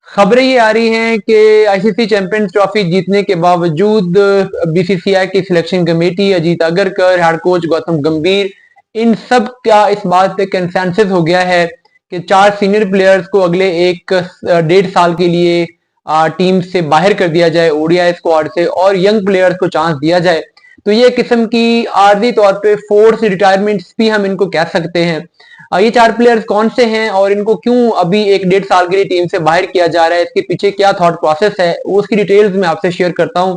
खबरें ये आ रही हैं कि आईसीसी चैंपियंस ट्रॉफी जीतने के बावजूद बीसीसीआई की selection committee, Ajit Agarkar, head coach Gautam गंभीर, इन सब का इस बात पे कंसेंसस हो गया है कि 4 सीनियर प्लेयर्स को अगले 1 डेढ़ साल के लिए टीम से बाहर कर दिया जाए, ओडीआई स्क्वाड से, और यंग प्लेयर्स को चांस दिया जाए। तो ये किस्म की आर्जी तौर पे फोर्स रिटायरमेंट्स भी हम इनको कह सकते हैं। ये 4 प्लेयर्स कौन से हैं और इनको क्यों अभी 1 डेढ़ साल के लिए टीम से बाहर किया जा रहा है, इसके पीछे क्या थॉट प्रोसेस है, वो उसकी डिटेल्स मैं आपसे शेयर करता हूं।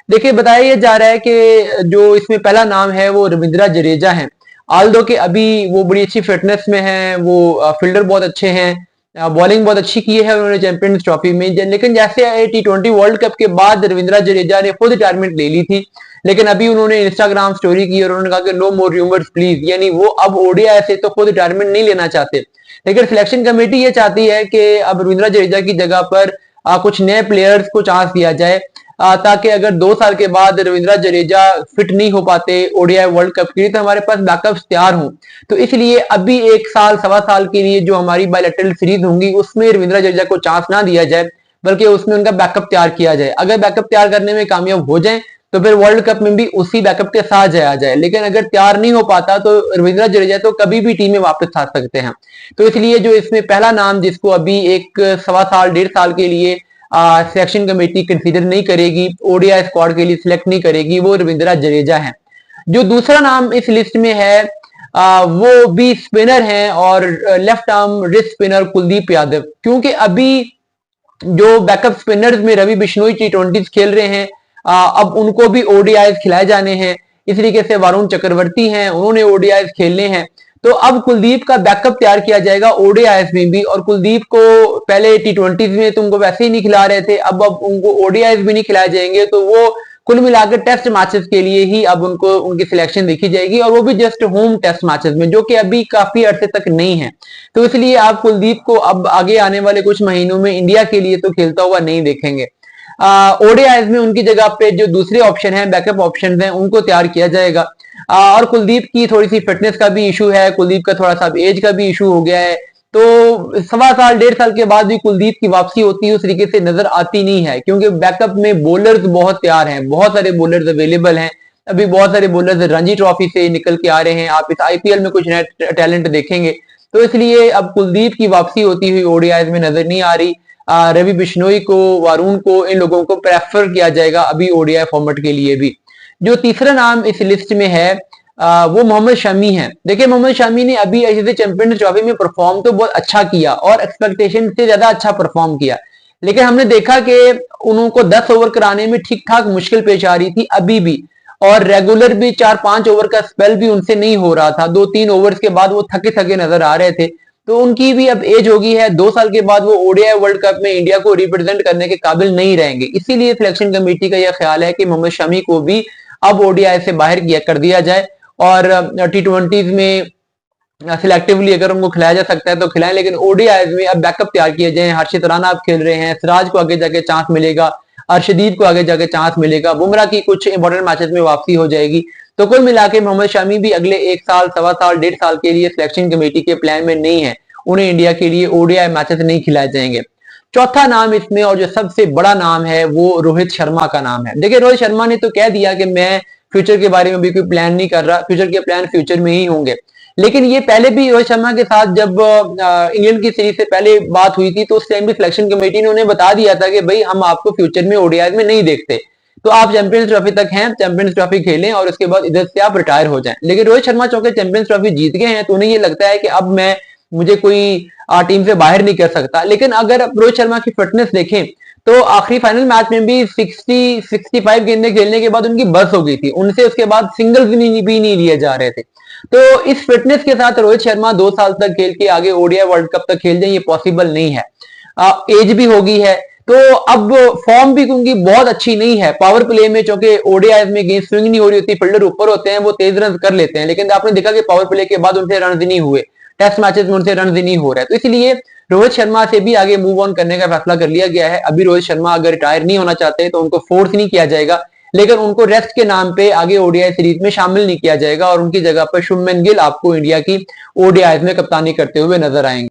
देखिए, बताया जा रहा है कि जो इसमें पहला नाम है वो रविंद्रा जडेजा है। आल्दो के अभी वो बड़ी अच्छी फिटनेस में है, वो फील्डर बहुत अच्छे हैं, बॉलिंग बहुत अच्छी की है उन्होंने चैंपियंस ट्रॉफी में। लेकिन जैसे T20 वर्ल्ड कप के बाद रविंद्रा जडेजा ने खुद रिटायरमेंट ले ली थी, लेकिन अभी उन्होंने इंस्टाग्राम स्टोरी की और उन्होंने कहा कि नो मोर र्यूमर्स प्लीज, यानी वो अब ओडीआई से तो खुद रिटायरमेंट नहीं लेना चाहते। लेकिन सिलेक्शन कमेटी ये चाहती है कि अब रविंद्रा जडेजा की जगह पर कुछ नए प्लेयर्स को चांस दिया जाए, ताकि अगर 2 साल के बाद रविंद्रा जडेजा फिट नहीं हो पाते ओडीआई वर्ल्ड कप के लिए, तो हमारे पास बैकअप्स तैयार हों। तो इसलिए अभी 1 साल सवा साल के लिए जो हमारी बायलैटरल सीरीज होंगी उसमें रविंद्रा जडेजा को चांस ना दिया जाए, बल्कि उसमें उनका बैकअप तैयार किया जाए। अगर बैकअप तैयार करने में कामयाब हो जाए तो फिर वर्ल्ड कप में भी उसी बैकअप के साथ जाया जाए। लेकिन अगर तैयार नहीं हो पाता तो रविंद्रा जडेजा तो कभी भी टीम में वापस आ सकते हैं। तो इसलिए जो इसमें पहला नाम जिसको अभी 1 सवा साल 1.5 साल के लिए सिलेक्शन कमेटी कंसीडर नहीं करेगी, ओडीआई स्क्वाड के लिए सिलेक्ट नहीं करेगी, वो रविंद्रा जडेजा है। जो दूसरा नाम इस लिस्ट में है वो भी स्पिनर हैं और left arm wrist spinner Kuldeep Yadav. क्योंकि अभी जो बैकअप स्पिनर्स में रवि बिश्नोई T20 खेल रहे हैं, अब उनको भी ओडीआई खिलाए जाने हैं। इस तरीके से वरुण चक्रवर्ती हैं, उन्होंने ओडीआई खेलने हैं। तो अब कुलदीप का बैकअप तैयार किया जाएगा ओडीआई में भी। और कुलदीप को पहले T20 में तो उनको वैसे ही नहीं खिला रहे थे, अब उनको ओडीआई भी नहीं खिलाए जाएंगे। तो वो कुल मिलाकर टेस्ट मैचेस के लिए ही अब उनको उनकी सिलेक्शन देखी जाएगी, और वो भी जस्ट होम टेस्ट मैचेस में, जो कि अभी काफी अरसे तक नहीं है। तो इसलिए आप कुलदीप को अब आगे आने वाले कुछ महीनों में इंडिया के लिए तो खेलता हुआ नहीं देखेंगे। ओडीआई में उनकी जगह पे जो दूसरे ऑप्शन है, बैकअप ऑप्शन है, उनको तैयार किया जाएगा। और कुलदीप की थोड़ी सी फिटनेस का भी इशू है, कुलदीप का थोड़ा सा एज का भी इशू हो गया है। तो सवा साल 1.5 साल के बाद भी कुलदीप की वापसी होती है उस तरीके से नजर आती नहीं है, क्योंकि बैकअप में बॉलर्स बहुत तैयार हैं, बहुत सारे बॉलर्स अवेलेबल हैं। अभी बहुत सारे बॉलर्स रणजी ट्रॉफी से निकल के आ रहे हैं, आप इस आईपीएल में कुछ नए टैलेंट देखेंगे। तो इसलिए अब कुलदीप की वापसी होती हुई ओडीआई में नजर नहीं आ रही। रवि बिश्नोई को, वरुण को, इन लोगों को प्रेफर किया जाएगा अभी ओडीआई फॉर्मेट के लिए भी। जो तीसरा नाम इस लिस्ट में है वो मोहम्मद शमी है। देखिए, मोहम्मद शमी ने अभी आईसीसी चैंपियंस ट्रॉफी में परफॉर्म तो बहुत अच्छा किया और एक्सपेक्टेशन से ज्यादा अच्छा परफॉर्म किया, लेकिन हमने देखा कि उनको 10 ओवर कराने में ठीक ठाक मुश्किल पेश आ रही थी अभी भी, और रेगुलर भी 4-5 ओवर का स्पेल भी उनसे नहीं हो रहा था। 2-3 ओवर्स के बाद वो थके थके नजर आ रहे थे। तो उनकी भी अब एज होगी है, 2 साल के बाद वो ओडीआई वर्ल्ड कप में इंडिया को रिप्रेजेंट करने के काबिल नहीं रहेंगे। इसीलिए सिलेक्शन कमेटी का यह ख्याल है कि मोहम्मद शमी को भी अब ओडीआई से बाहर कर दिया जाए, और T20 में सिलेक्टिवली अगर उनको खिलाया जा सकता है तो खिलाएं, लेकिन ओडीआई में अब बैकअप तैयार किए जाए। हर्षित राणा अब खेल रहे हैं, सिराज को आगे जाके चांस मिलेगा, अर्शदीप को आगे जाके चांस मिलेगा, बुमराह की कुछ इंपॉर्टेंट मैचेस में वापसी हो जाएगी। तो कुल मिला के मोहम्मद शमी भी अगले 1 साल सवा साल 1.5 साल के लिए सिलेक्शन कमेटी के प्लान में नहीं है, उन्हें इंडिया के लिए ओडीआई मैचेस नहीं खिलाए जाएंगे। चौथा नाम इसमें और जो सबसे बड़ा नाम है वो रोहित शर्मा का नाम है। देखिए, रोहित शर्मा ने तो कह दिया कि मैं फ्यूचर के बारे में भी कोई प्लान नहीं कर रहा, फ्यूचर के प्लान फ्यूचर में ही होंगे। लेकिन ये पहले भी रोहित शर्मा के साथ जब इंग्लैंड की सीरीज से पहले बात हुई थी, तो उस टाइम भी सिलेक्शन कमेटी ने उन्हें बता दिया था कि भाई हम आपको फ्यूचर में ओडीआई में नहीं देखते, तो आप चैंपियंस ट्रॉफी तक हैं, चैंपियंस ट्रॉफी खेलें और उसके बाद इधर से आप रिटायर हो जाएं। लेकिन रोहित शर्मा चूंकि चैंपियंस ट्रॉफी जीत गए हैं, तो उन्हें ये लगता है कि अब मुझे कोई टीम से बाहर नहीं कर सकता। लेकिन अगर रोहित शर्मा की फिटनेस देखें तो आखिरी फाइनल मैच में भी 60-65 गेंदें खेलने के बाद उनकी बस हो गई थी, उनसे उसके बाद सिंगल्स भी नहीं लिए जा रहे थे। तो इस फिटनेस के साथ रोहित शर्मा 2 साल तक खेल के आगे ओडीआई वर्ल्ड कप तक खेल जाए, ये पॉसिबल नहीं है। एज भी होगी है, तो अब फॉर्म भी उनकी बहुत अच्छी नहीं है। पावर प्ले में चूंकि ओडीआई में गेंद स्विंग नहीं हो रही होती, फील्डर ऊपर होते हैं, वो तेज रन कर लेते हैं, लेकिन आपने देखा कि पावर प्ले के बाद उनसे रन नहीं हुए, टेस्ट मैचेस में उनसे रन नहीं हो रहे। तो इसलिए रोहित शर्मा से भी आगे मूव ऑन करने का फैसला कर लिया गया है। अभी रोहित शर्मा अगर रिटायर नहीं होना चाहते तो उनको फोर्स नहीं किया जाएगा, लेकिन उनको रेस्ट के नाम पे आगे ओडीआई सीरीज में शामिल नहीं किया जाएगा, और उनकी जगह पर शुभमन गिल आपको इंडिया की ओडीआई में कप्तानी करते हुए नजर आएंगे।